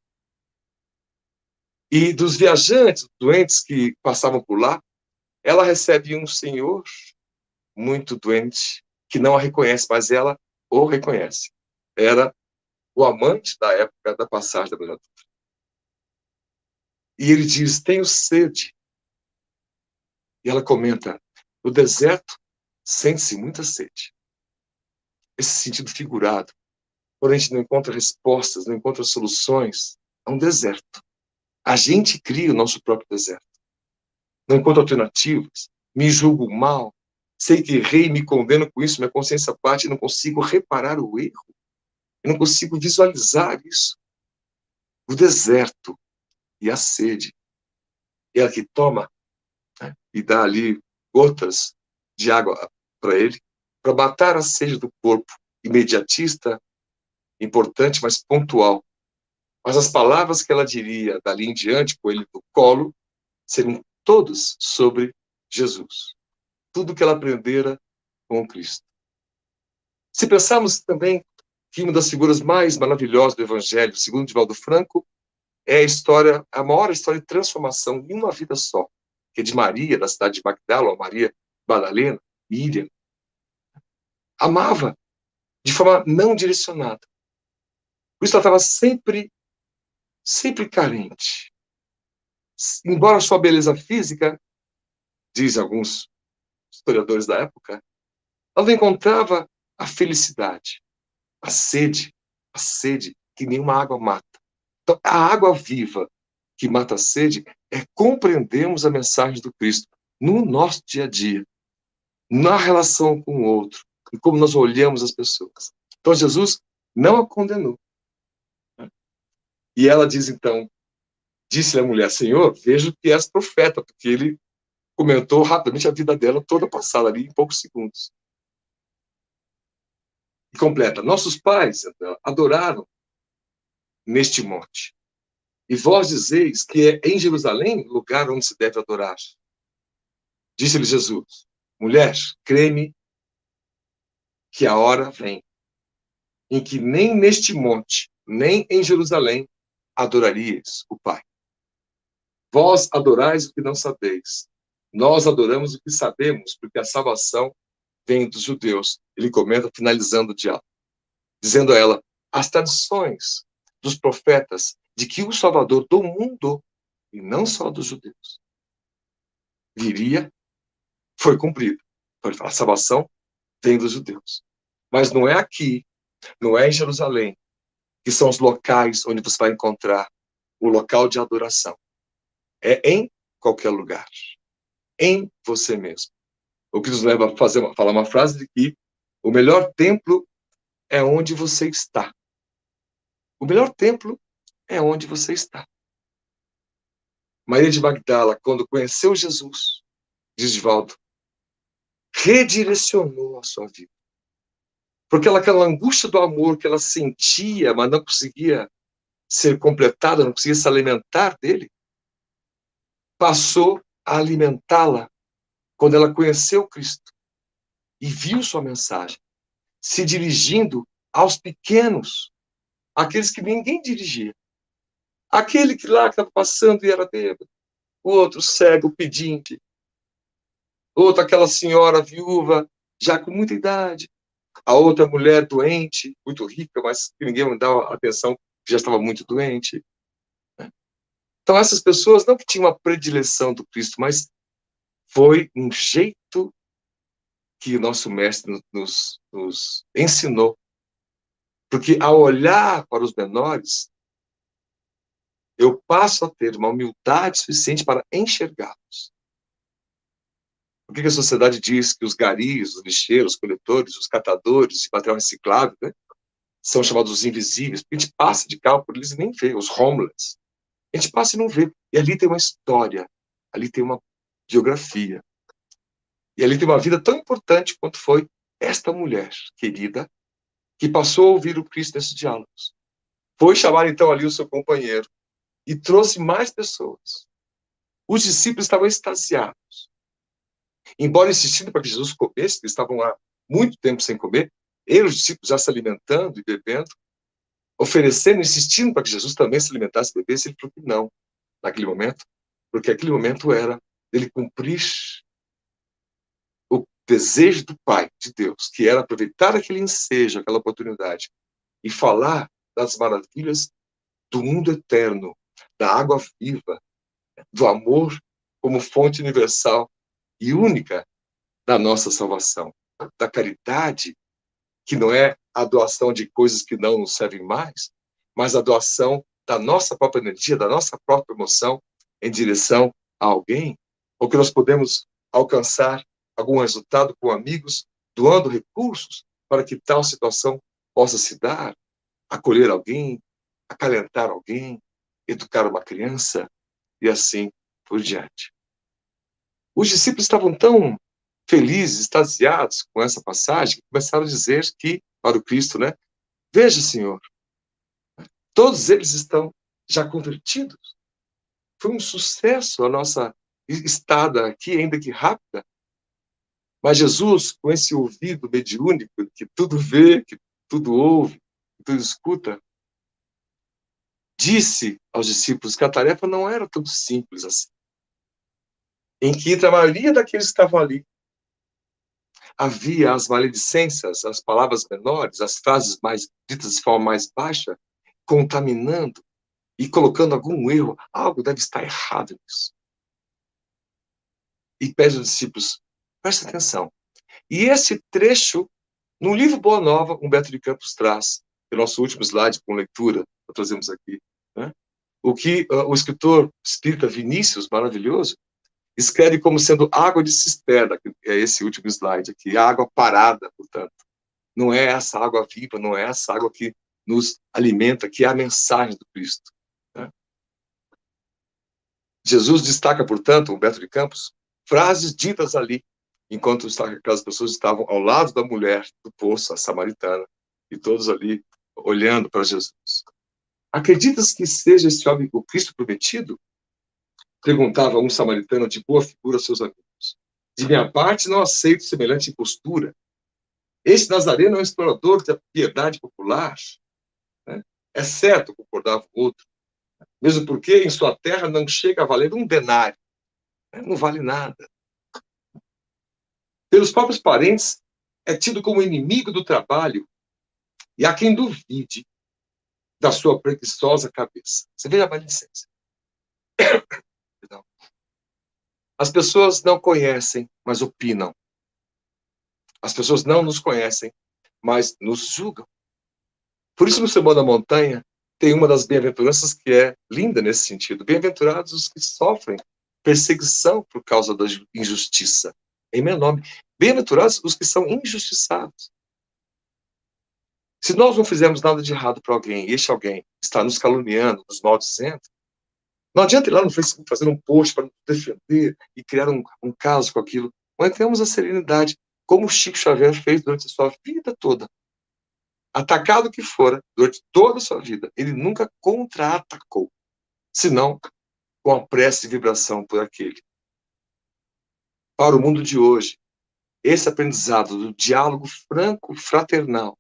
E dos viajantes, doentes que passavam por lá, ela recebe um senhor muito doente, que não a reconhece, mas ela o reconhece. Era o amante da época da passagem da mulher adulta. E ele diz, tenho sede. E ela comenta, no deserto sente-se muita sede. Esse sentido figurado. Quando a gente não encontra respostas, não encontra soluções, é um deserto. A gente cria o nosso próprio deserto. Não encontro alternativas, me julgo mal, sei que errei e me condeno com isso, minha consciência bate e não consigo reparar o erro. Eu não consigo visualizar isso. O deserto e a sede. É a que toma, né, e dá ali gotas de água para ele, para matar a sede do corpo, imediatista, importante, mas pontual. Mas as palavras que ela diria dali em diante, com ele no colo, seriam todas sobre Jesus. Tudo que ela aprendera com o Cristo. Se pensarmos também que uma das figuras mais maravilhosas do Evangelho, segundo Divaldo Franco, é a maior história de transformação em uma vida só, que é de Maria, da cidade de Magdala, ou Maria Madalena, Miriam. Amava de forma não direcionada. Por isso ela estava sempre carente. Embora sua beleza física, diz alguns historiadores da época, ela não encontrava a felicidade, a sede que nenhuma água mata. Então, a água viva que mata a sede é compreendermos a mensagem do Cristo no nosso dia a dia, na relação com o outro, e como nós olhamos as pessoas. Então, Jesus não a condenou. E ela diz, então, disse-lhe a mulher, Senhor, vejo que és profeta, porque ele comentou rapidamente a vida dela toda passada ali, em poucos segundos. E completa, nossos pais adoraram neste monte. E vós dizeis que é em Jerusalém o lugar onde se deve adorar. Disse-lhe Jesus, mulher, crê-me que a hora vem em que nem neste monte, nem em Jerusalém adoraríeis o Pai. Vós adorais o que não sabeis. Nós adoramos o que sabemos, porque a salvação vem dos judeus. Ele comenta, finalizando o diálogo, dizendo a ela, as tradições dos profetas de que o Salvador do mundo, e não só dos judeus, viria, foi cumprida. A salvação vem dos judeus. Mas não é aqui, não é em Jerusalém, que são os locais onde você vai encontrar o local de adoração. É em qualquer lugar. Em você mesmo. O que nos leva a falar uma frase de que o melhor templo é onde você está. O melhor templo é onde você está. Maria de Magdala, quando conheceu Jesus, diz Divaldo, redirecionou a sua vida. Porque aquela angústia do amor que ela sentia, mas não conseguia ser completada, não conseguia se alimentar dele, passou a alimentá-la quando ela conheceu Cristo e viu sua mensagem, se dirigindo aos pequenos, aqueles que ninguém dirigia. Aquele que lá estava passando e era bêbado, o outro cego, pedinte, outra aquela senhora viúva, já com muita idade, a outra mulher doente, muito rica, mas que ninguém me dava atenção, que já estava muito doente. Então, essas pessoas não que tinham uma predileção do Cristo, mas foi um jeito que o nosso mestre nos ensinou. Porque ao olhar para os menores, eu passo a ter uma humildade suficiente para enxergá-los. Por que a sociedade diz que os garis, os lixeiros, os coletores, os catadores de material reciclável, né, são chamados os invisíveis? Porque a gente passa de carro por eles e nem vê, os homeless. A gente passa e não vê. E ali tem uma história, ali tem uma biografia. E ali tem uma vida tão importante quanto foi esta mulher querida que passou a ouvir o Cristo nesses diálogos. Foi chamar então ali o seu companheiro e trouxe mais pessoas. Os discípulos estavam extasiados. Embora insistindo para que Jesus comesse, eles estavam há muito tempo sem comer, eles, os discípulos, já se alimentando e bebendo, oferecendo, insistindo para que Jesus também se alimentasse e bebesse, ele falou que não, naquele momento, porque aquele momento era ele cumprir o desejo do Pai, de Deus, que era aproveitar aquele ensejo, aquela oportunidade, e falar das maravilhas do mundo eterno, da água viva, do amor como fonte universal e única da nossa salvação, da caridade, que não é a doação de coisas que não nos servem mais, mas a doação da nossa própria energia, da nossa própria emoção em direção a alguém, ou que nós podemos alcançar algum resultado com amigos, doando recursos para que tal situação possa se dar, acolher alguém, acalentar alguém, educar uma criança e assim por diante. Os discípulos estavam tão felizes, extasiados com essa passagem, que começaram a dizer que, para o Cristo, né? Veja, Senhor, todos eles estão já convertidos. Foi um sucesso a nossa estada aqui, ainda que rápida. Mas Jesus, com esse ouvido mediúnico, que tudo vê, que tudo ouve, que tudo escuta, disse aos discípulos que a tarefa não era tão simples assim. Em que, entre a maioria daqueles que estavam ali, havia as maledicências, as palavras menores, as frases mais ditas de forma mais baixa, contaminando e colocando algum erro. Algo deve estar errado nisso. E pede aos discípulos, Presta atenção. E esse trecho, no livro Boa Nova, Humberto de Campos traz, que é o nosso último slide com leitura, nós trazemos aqui, né? O que o escritor espírita Vinícius, maravilhoso, escreve como sendo água de cisterna, que é esse último slide aqui, água parada, portanto. Não é essa água viva, não é essa água que nos alimenta, que é a mensagem do Cristo, né? Jesus destaca, portanto, Humberto de Campos, frases ditas ali, enquanto aquelas pessoas estavam ao lado da mulher do poço, a samaritana, e todos ali olhando para Jesus. Acreditas que seja este homem o Cristo prometido? Perguntava um samaritano de boa figura a seus amigos. De minha parte, não aceito semelhante impostura. Este Nazareno é um explorador da piedade popular, né? É certo, concordava o outro, mesmo porque em sua terra não chega a valer um denário, né? Não vale nada. Pelos próprios parentes, é tido como inimigo do trabalho, e há quem duvide da sua preguiçosa cabeça. Você veja a maledicência. As pessoas não conhecem, mas opinam. As pessoas não nos conhecem, mas nos julgam. Por isso, no Sermão da Montanha, tem uma das bem-aventuranças que é linda nesse sentido. Bem-aventurados os que sofrem perseguição por causa da injustiça. Em meu nome. Bem-aventurados os que são injustiçados. Se nós não fizermos nada de errado para alguém, e este alguém está nos caluniando, nos maldizendo, não adianta ir lá no Facebook fazer um post para nos defender e criar um caso com aquilo. Mantenhamos a serenidade, como o Chico Xavier fez durante a sua vida toda. Atacado que fora, durante toda a sua vida, ele nunca contra-atacou, senão com a prece e vibração por aquele. Para o mundo de hoje, esse aprendizado do diálogo franco, fraternal,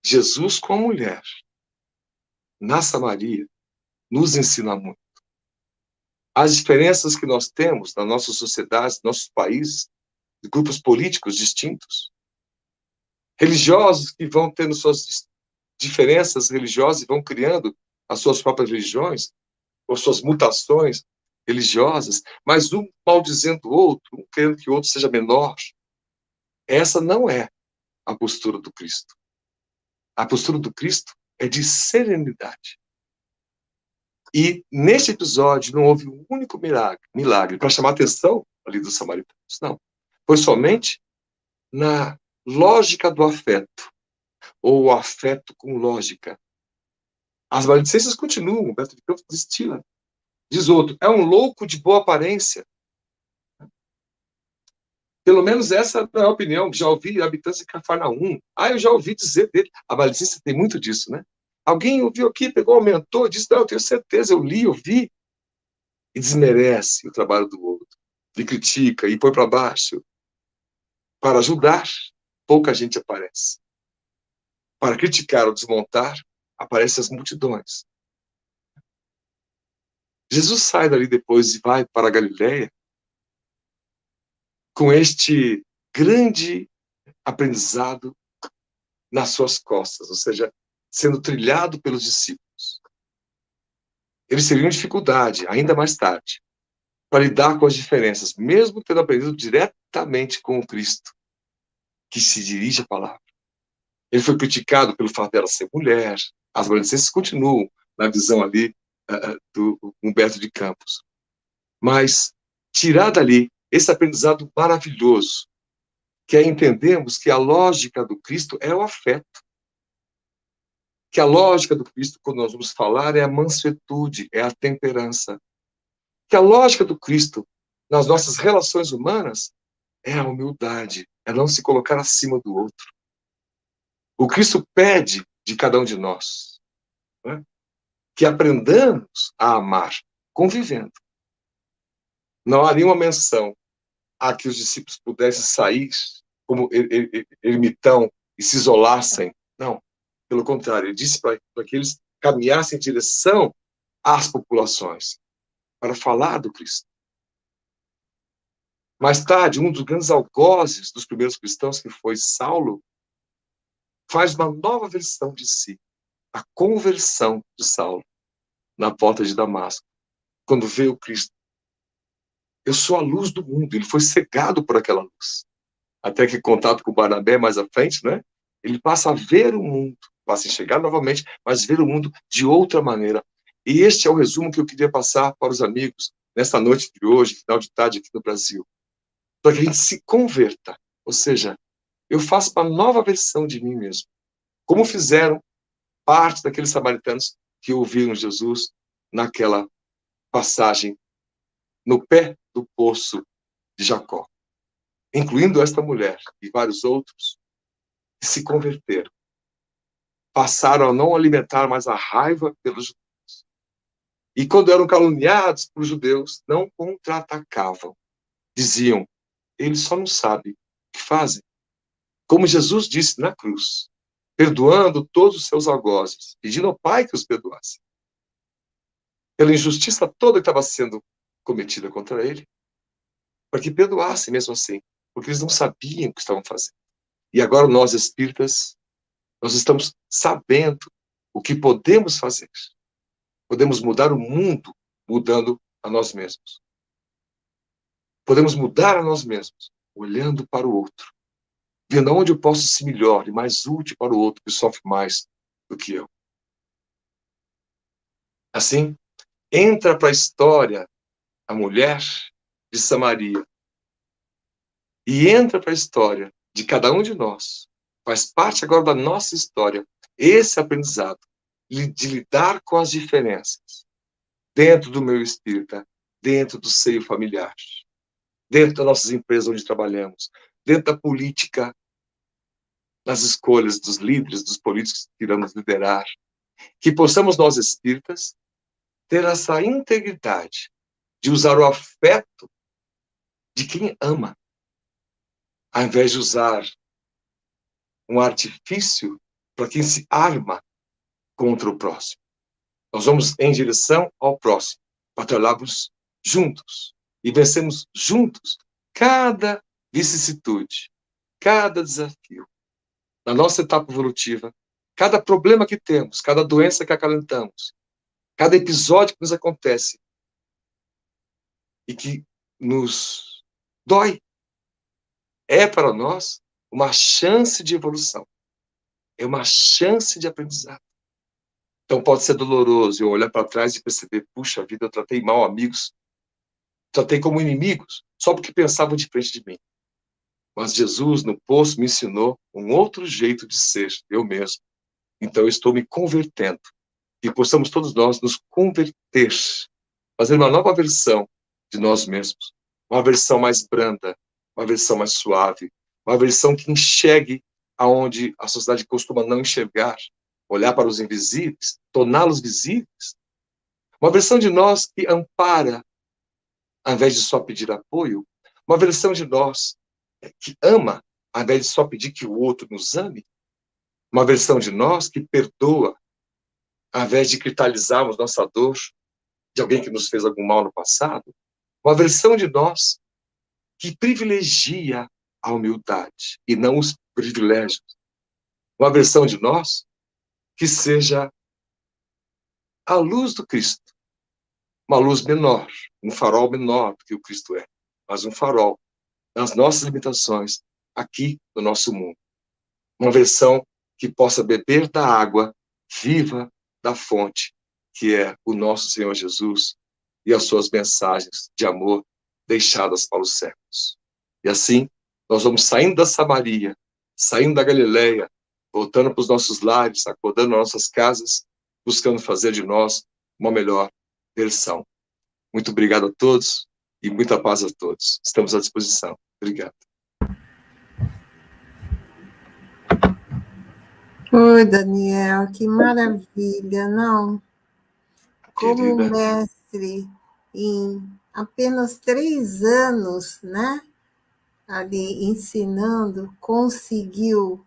Jesus com a mulher, na Samaria, nos ensina muito. As diferenças que nós temos na nossa sociedade, nossos países, grupos políticos distintos, religiosos que vão tendo suas diferenças religiosas e vão criando as suas próprias religiões, ou suas mutações religiosas, mas um maldizendo o outro, um querendo que o outro seja menor. Essa não é a postura do Cristo. A postura do Cristo é de serenidade. E, neste episódio, não houve um único milagre para chamar a atenção ali dos samaritanos. Não. Foi somente na lógica do afeto, ou o afeto com lógica. As maledicências continuam, Humberto de Campos destila. Diz outro, é um louco de boa aparência. Pelo menos essa não é a opinião. Já ouvi habitantes de Cafarnaum. Eu já ouvi dizer dele. A maledicência tem muito disso, né? Alguém ouviu aqui, pegou, aumentou, disse, não, eu tenho certeza, eu li, eu vi. E desmerece o trabalho do outro. E critica, e põe para baixo. Para ajudar, pouca gente aparece. Para criticar ou desmontar, aparecem as multidões. Jesus sai dali depois e vai para a Galileia com este grande aprendizado nas suas costas, ou seja, sendo trilhado pelos discípulos. Eles teriam dificuldade, ainda mais tarde, para lidar com as diferenças, mesmo tendo aprendido diretamente com o Cristo, que se dirige à palavra. Ele foi criticado pelo fato dela ser mulher. As maledicências continuam na visão ali do Humberto de Campos. Mas tirar dali esse aprendizado maravilhoso, que é entendermos que a lógica do Cristo é o afeto. Que a lógica do Cristo, quando nós vamos falar, é a mansuetude, é a temperança. Que a lógica do Cristo nas nossas relações humanas é a humildade, é não se colocar acima do outro. O Cristo pede de cada um de nós, né, que aprendamos a amar, convivendo. Não há nenhuma menção a que os discípulos pudessem sair como ermitão e se isolassem. Não, pelo contrário, ele disse para que eles caminhassem em direção às populações, para falar do Cristo. Mais tarde, um dos grandes algozes dos primeiros cristãos, que foi Saulo, faz uma nova versão de si, a conversão de Saulo, na porta de Damasco, quando vê o Cristo. eu sou a luz do mundo. Ele foi cegado por aquela luz. Até que, em contato com o Barnabé mais à frente, né, ele passa a ver o mundo, passa a enxergar novamente, mas ver o mundo de outra maneira. E este é o resumo que eu queria passar para os amigos nesta noite de hoje, final de tarde aqui no Brasil, para que a gente se converta. Ou seja, eu faço uma nova versão de mim mesmo. Como fizeram parte daqueles samaritanos que ouviram Jesus naquela passagem no pé do poço de Jacó, incluindo esta mulher e vários outros que se converteram. Passaram a não alimentar mais a raiva pelos judeus. E quando eram caluniados por judeus, não contra-atacavam. Diziam, eles só não sabem o que fazem. Como Jesus disse na cruz, perdoando todos os seus algozes, pedindo ao Pai que os perdoasse. Pela injustiça toda que estava sendo cometida contra ele, para que perdoassem mesmo assim, porque eles não sabiam o que estavam fazendo. E agora nós, espíritas, nós estamos sabendo o que podemos fazer. Podemos mudar o mundo mudando a nós mesmos. Podemos mudar a nós mesmos olhando para o outro, vendo onde eu posso ser melhor e mais útil para o outro que sofre mais do que eu. Assim, entra para a história a mulher de Samaria e entra para a história de cada um de nós. Faz parte agora da nossa história esse aprendizado de lidar com as diferenças dentro do meu espírita, dentro do seio familiar, dentro das nossas empresas onde trabalhamos, dentro da política, nas escolhas dos líderes, dos políticos que iremos liderar, que possamos nós espíritas ter essa integridade de usar o afeto de quem ama, ao invés de usar um artifício para quem se arma contra o próximo. Nós vamos em direção ao próximo, para trabalharmos juntos e vencemos juntos cada vicissitude, cada desafio. Na nossa etapa evolutiva, cada problema que temos, cada doença que acalentamos, cada episódio que nos acontece e que nos dói, é para nós uma chance de evolução, é uma chance de aprendizado. Então pode ser doloroso eu olhar para trás e perceber, puxa vida, eu tratei mal amigos, tratei como inimigos, só porque pensavam diferente de mim. Mas Jesus, no poço, me ensinou um outro jeito de ser, eu mesmo. Então eu estou me convertendo. E possamos todos nós nos converter, fazer uma nova versão de nós mesmos, uma versão mais branda, uma versão mais suave, uma versão que enxergue aonde a sociedade costuma não enxergar, olhar para os invisíveis, torná-los visíveis, uma versão de nós que ampara, ao invés de só pedir apoio, uma versão de nós que ama, ao invés de só pedir que o outro nos ame, uma versão de nós que perdoa, ao invés de cristalizarmos nossa dor de alguém que nos fez algum mal no passado, uma versão de nós que privilegia a humildade e não os privilégios. Uma versão de nós que seja a luz do Cristo. Uma luz menor, um farol menor do que o Cristo é, mas um farol nas nossas limitações aqui no nosso mundo. Uma versão que possa beber da água viva da fonte, que é o nosso Senhor Jesus e as suas mensagens de amor deixadas para os séculos. E assim, nós vamos saindo da Samaria, saindo da Galileia, voltando para os nossos lares, acordando nas nossas casas, buscando fazer de nós uma melhor versão. Muito obrigado a todos e muita paz a todos. Estamos à disposição. Obrigado. Oi, Daniel, que maravilha, não? Como Querida. mestre, em apenas 3 anos, né? Ali ensinando, conseguiu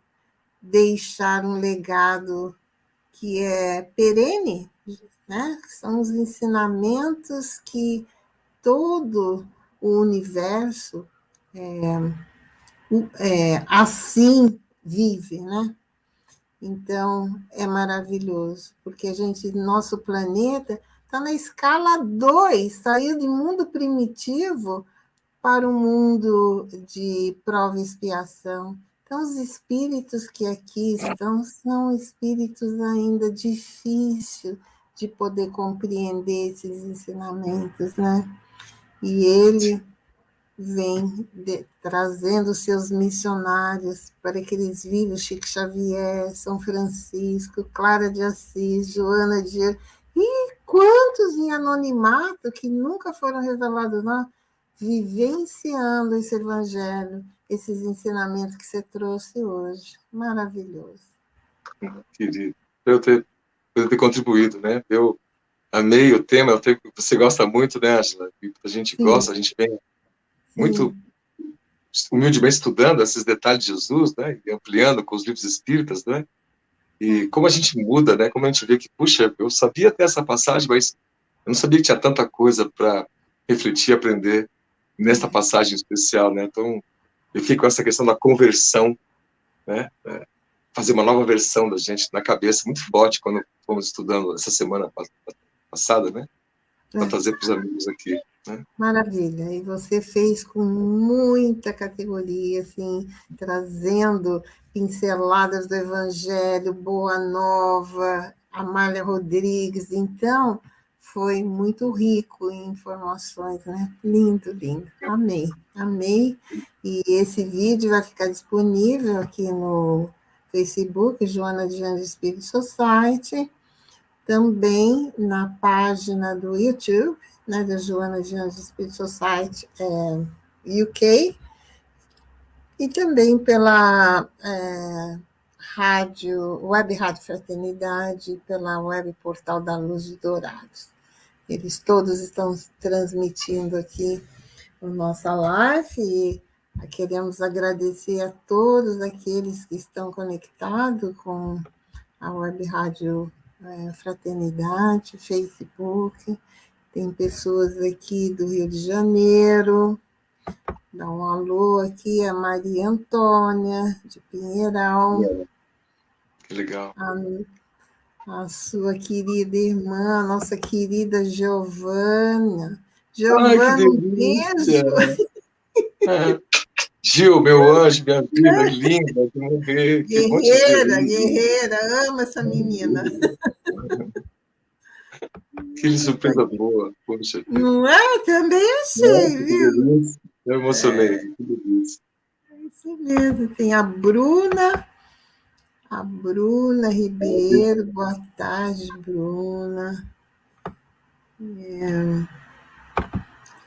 deixar um legado que é perene, né? São os ensinamentos que todo o universo assim vive, né? Então, é maravilhoso, porque nosso planeta Está na escala 2, saiu de mundo primitivo para o mundo de prova e expiação. Então, os espíritos que aqui estão são espíritos ainda difíceis de poder compreender esses ensinamentos, né? E ele vem trazendo seus missionários para que eles vivam Chico Xavier, São Francisco, Clara de Assis, Joana de... E quantos em anonimato que nunca foram revelados, não? Vivenciando esse evangelho, esses ensinamentos que você trouxe hoje. Maravilhoso. Querido, eu ter contribuído, né? Eu amei o tema, eu tenho, você gosta muito, né, Ângela? A gente Sim. gosta, a gente vem muito humildemente estudando esses detalhes de Jesus, né, e ampliando com os livros espíritas, né, e como a gente muda, né, como a gente vê que, puxa, eu sabia até essa passagem, mas eu não sabia que tinha tanta coisa para refletir e aprender nesta passagem especial, né, então eu fico com essa questão da conversão, né, fazer uma nova versão da gente na cabeça, muito forte, quando fomos estudando essa semana passada, né, para trazer para os amigos aqui. Né? Maravilha, e você fez com muita categoria, assim, trazendo pinceladas do Evangelho, Boa Nova, Amália Rodrigues, então foi muito rico em informações, né? Lindo, lindo, amei, amei, e esse vídeo vai ficar disponível aqui no Facebook, Joana de Anjos Espírito Society, também na página do YouTube, né, da Joana de Anjos Spirit Society UK, e também pela Web Rádio Fraternidade, pela Web Portal da Luz de Dourados. Eles todos estão transmitindo aqui a nossa live e queremos agradecer a todos aqueles que estão conectados com a Web Rádio Fraternidade, Facebook. Tem pessoas aqui do Rio de Janeiro. Dá um alô aqui, a Maria Antônia, de Pinheiral. Que legal. A sua querida irmã, nossa querida Giovana. Ai, que Giovana, um delícia! beijo. Gil, meu anjo, minha vida, linda, de morrer. Que bom te ver aí. Guerreira, amo essa menina. Que surpresa boa, poxa. Não é? Também achei, viu? Eu emocionei, que delícia. É isso mesmo. Tem a Bruna Ribeiro. Boa tarde, Bruna.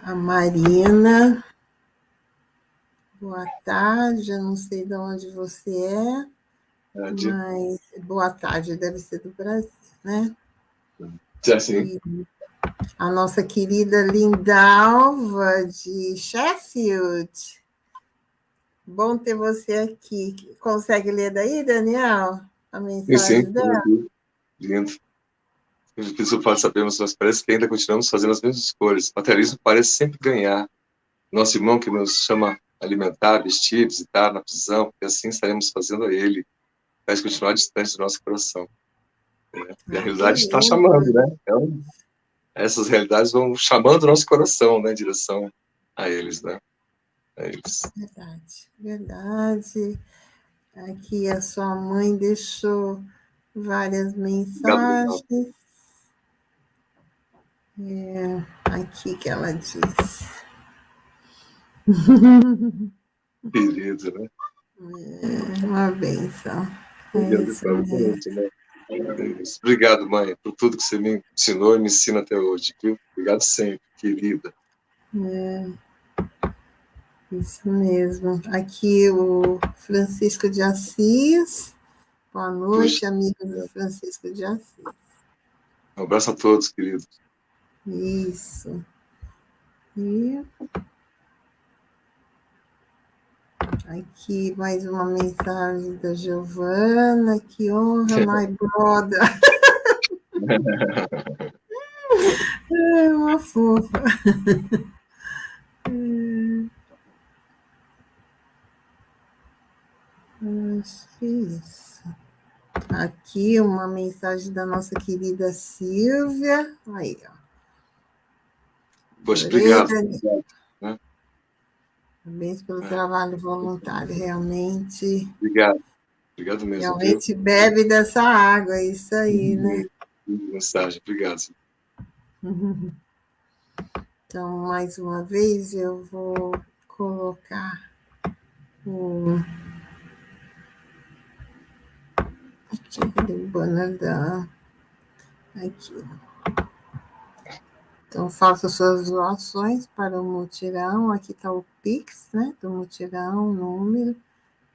A Marina. Boa tarde, eu não sei de onde você é, mas boa tarde, deve ser do Brasil, né? Já sim. A nossa querida Lindalva, de Sheffield. Bom ter você aqui. Consegue ler daí, Daniel? A mensagem dela? Lindo. As pessoas sabemos, mas parece que ainda continuamos fazendo as mesmas escolhas. O materialismo parece sempre ganhar. Nosso irmão que nos chama a alimentar, vestir, visitar na prisão, e assim estaremos fazendo a ele. Parece continuar distante do nosso coração. E a realidade está chamando, né? Então, essas realidades vão chamando o nosso coração, né, em direção a eles, né? A eles. Verdade. Aqui a sua mãe deixou várias mensagens. Aqui que ela diz. Querido, né? Uma benção. Obrigado, mãe, por tudo que você me ensinou e me ensina até hoje. Viu? Obrigado sempre, querida. Isso mesmo. Aqui o Francisco de Assis. Boa noite, amigos do Francisco de Assis. Um abraço a todos, queridos. Isso. E aqui mais uma mensagem da Giovana. Que honra, my brother. É uma fofa. Acho que isso. Aqui uma mensagem da nossa querida Silvia. Aí, ó. Poxa, obrigado. Parabéns pelo trabalho voluntário, realmente. Obrigado. Obrigado mesmo. Realmente bebe dessa água, é isso aí, né? Mensagem, obrigado. Então, mais uma vez, eu vou colocar o banner da... Aqui. Então, faça suas doações para o mutirão. Aqui está o Pix, né, do mutirão, o número.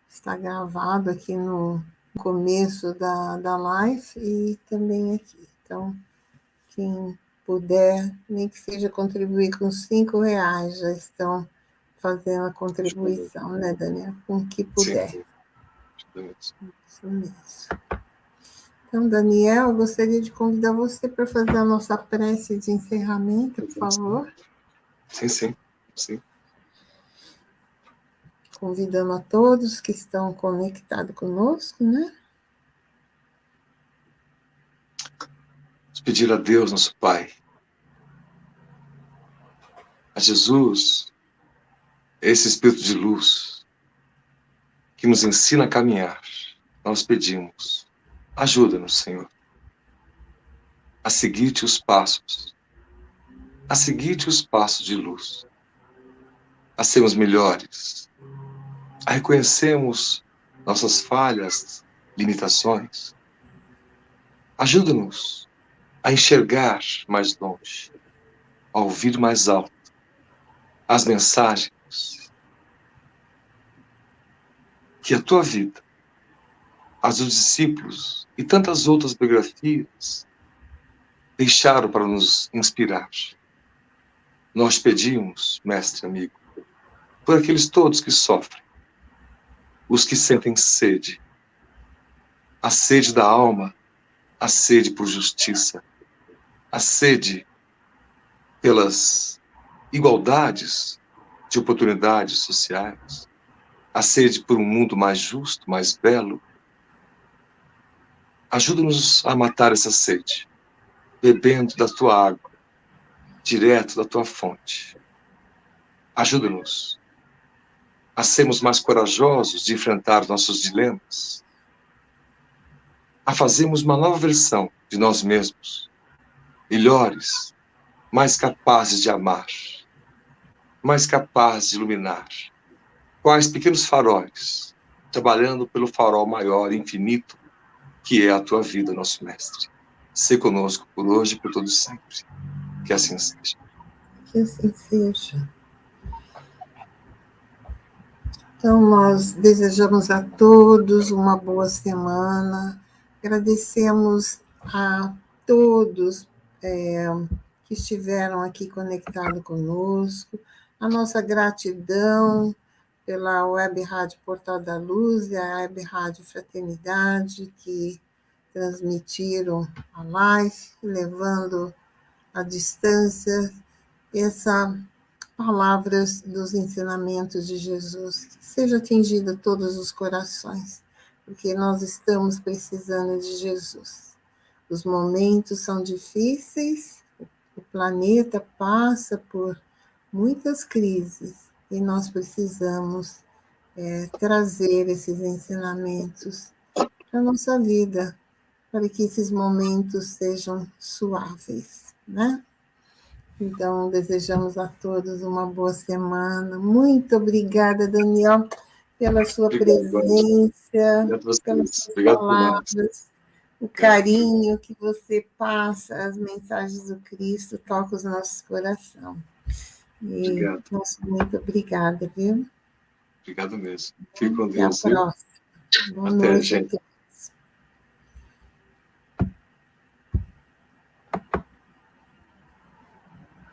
Está gravado aqui no começo da live e também aqui. Então, quem puder, nem que seja contribuir com R$5, já estão fazendo a contribuição, né, Daniel? Com o que puder. Sim. Isso mesmo. Então, Daniel, eu gostaria de convidar você para fazer a nossa prece de encerramento, por favor. Sim. Convidando a todos que estão conectados conosco, né? Vamos pedir a Deus, nosso Pai, a Jesus, esse Espírito de luz, que nos ensina a caminhar. Nós pedimos, ajuda-nos, Senhor, a seguir-te os passos, de luz, a sermos melhores, a reconhecermos nossas falhas, limitações. Ajuda-nos a enxergar mais longe, a ouvir mais alto as mensagens que a tua vida, as dos discípulos e tantas outras biografias deixaram para nos inspirar. Nós pedimos, mestre amigo, por aqueles todos que sofrem, os que sentem sede, a sede da alma, a sede por justiça, a sede pelas igualdades de oportunidades sociais, a sede por um mundo mais justo, mais belo. Ajuda-nos a matar essa sede, bebendo da tua água, direto da tua fonte. Ajuda-nos a sermos mais corajosos de enfrentar nossos dilemas, a fazermos uma nova versão de nós mesmos, melhores, mais capazes de amar, mais capazes de iluminar, quais pequenos faróis, trabalhando pelo farol maior, infinito, que é a tua vida, nosso mestre. Sê conosco por hoje e por todo sempre. Que assim seja. Que assim seja. Então, nós desejamos a todos uma boa semana, agradecemos a todos que estiveram aqui conectados conosco, a nossa gratidão pela Web Rádio Portal da Luz e a Web Rádio Fraternidade, que transmitiram a live, levando à distância essa palavras dos ensinamentos de Jesus, que seja atingida todos os corações, porque nós estamos precisando de Jesus. Os momentos são difíceis, o planeta passa por muitas crises e nós precisamos trazer esses ensinamentos para a nossa vida, para que esses momentos sejam suaves, né? Então, desejamos a todos uma boa semana. Muito obrigada, Daniel, pela sua presença, pelas suas palavras, o carinho que você passa, as mensagens do Cristo tocam os nossos corações. Muito obrigada, viu? Obrigado mesmo. Fique com Deus. Até a próxima. Boa noite. Gente.